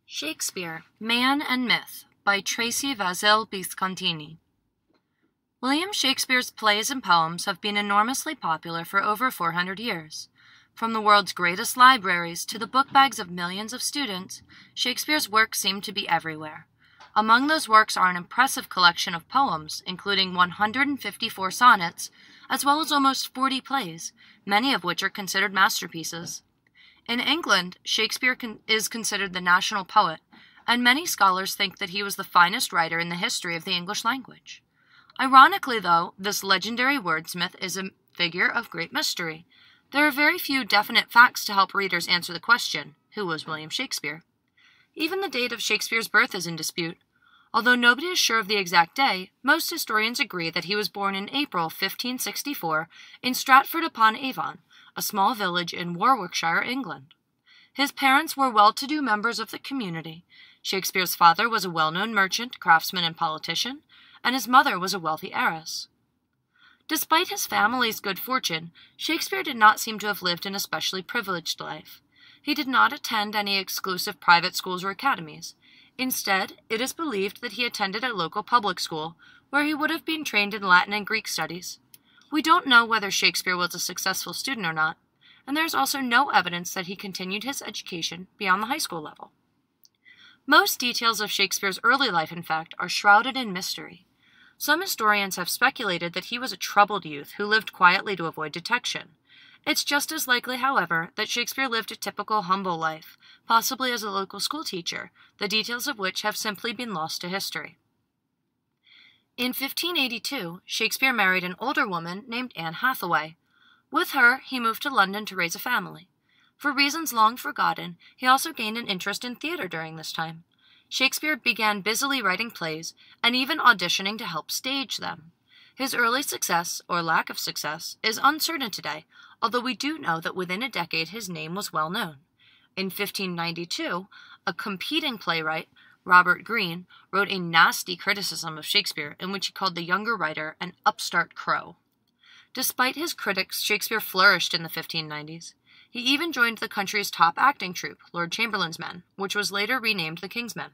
Shakespeare, Man and Myth by Tracy Vasil Biscontini. William Shakespeare's plays and poems have been enormously popular for over 400 years. From the world's greatest libraries to the book bags of millions of students, Shakespeare's works seem to be everywhere. Among those works are an impressive collection of poems, including 154 sonnets, as well as almost 40 plays, many of which are considered masterpieces. In England, Shakespeare is considered the national poet, and many scholars think that he was the finest writer in the history of the English language. Ironically, though, this legendary wordsmith is a figure of great mystery. There are very few definite facts to help readers answer the question, who was William Shakespeare? Even the date of Shakespeare's birth is in dispute. Although nobody is sure of the exact day, most historians agree that he was born in April 1564 in Stratford-upon-Avon, a small village in Warwickshire, England. His parents were well-to-do members of the community. Shakespeare's father was a well-known merchant, craftsman, and politician, and his mother was a wealthy heiress. Despite his family's good fortune, Shakespeare did not seem to have lived an especially privileged life. He did not attend any exclusive private schools or academies. Instead, it is believed that he attended a local public school, where he would have been trained in Latin and Greek studies. We don't know whether Shakespeare was a successful student or not, and there is also no evidence that he continued his education beyond the high school level. Most details of Shakespeare's early life, in fact, are shrouded in mystery. Some historians have speculated that he was a troubled youth who lived quietly to avoid detection. It's just as likely, however, that Shakespeare lived a typical humble life, possibly as a local schoolteacher, the details of which have simply been lost to history. In 1582, Shakespeare married an older woman named Anne Hathaway. With her, he moved to London to raise a family. For reasons long forgotten, he also gained an interest in theater during this time. Shakespeare began busily writing plays and even auditioning to help stage them. His early success, or lack of success, is uncertain today, although we do know that within a decade his name was well known. In 1592, a competing playwright, Robert Greene, wrote a nasty criticism of Shakespeare in which he called the younger writer an upstart crow. Despite his critics, Shakespeare flourished in the 1590s. He even joined the country's top acting troupe, Lord Chamberlain's Men, which was later renamed the King's Men.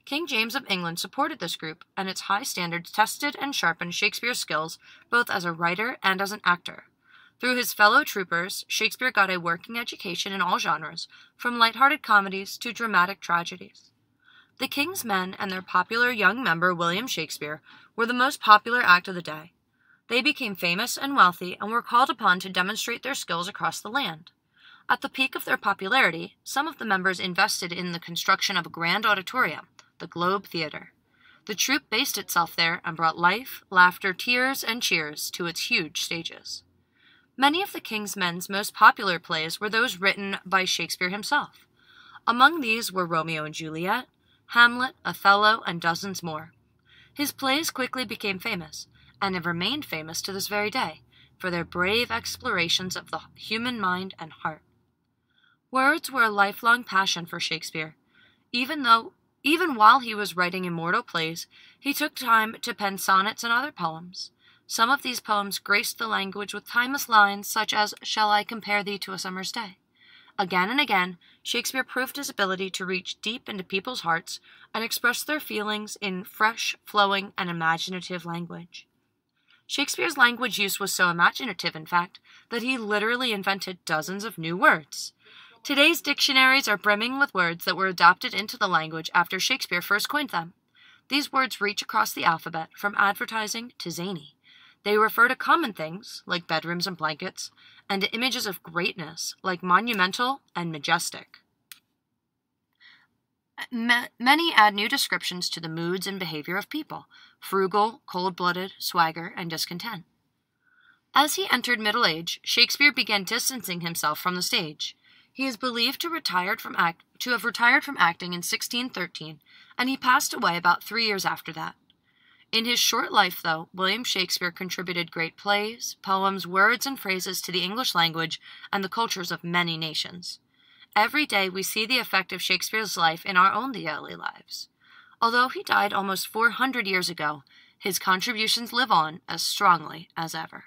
King James of England supported this group, and its high standards tested and sharpened Shakespeare's skills both as a writer and as an actor. Through his fellow troopers, Shakespeare got a working education in all genres, from lighthearted comedies to dramatic tragedies. The King's Men and their popular young member William Shakespeare were the most popular act of the day. They became famous and wealthy and were called upon to demonstrate their skills across the land. At the peak of their popularity, some of the members invested in the construction of a grand auditorium, the Globe Theatre. The troupe based itself there and brought life, laughter, tears, and cheers to its huge stages. Many of the King's Men's most popular plays were those written by Shakespeare himself. Among these were Romeo and Juliet, Hamlet, Othello, and dozens more. His plays quickly became famous, and have remained famous to this very day, for their brave explorations of the human mind and heart. Words were a lifelong passion for Shakespeare. Even while he was writing immortal plays, he took time to pen sonnets and other poems. Some of these poems graced the language with timeless lines such as, "Shall I compare thee to a summer's day?" Again and again, Shakespeare proved his ability to reach deep into people's hearts and express their feelings in fresh, flowing, and imaginative language. Shakespeare's language use was so imaginative, in fact, that he literally invented dozens of new words. Today's dictionaries are brimming with words that were adopted into the language after Shakespeare first coined them. These words reach across the alphabet, from advertising to zany. They refer to common things, like bedrooms and blankets, and to images of greatness, like monumental and majestic. Many add new descriptions to the moods and behavior of people: frugal, cold-blooded, swagger, and discontent. As he entered middle age, Shakespeare began distancing himself from the stage. He is believed to have retired from acting in 1613, and he passed away about 3 years after that. In his short life, though, William Shakespeare contributed great plays, poems, words, and phrases to the English language and the cultures of many nations. Every day we see the effect of Shakespeare's life in our own daily lives. Although he died almost 400 years ago, his contributions live on as strongly as ever.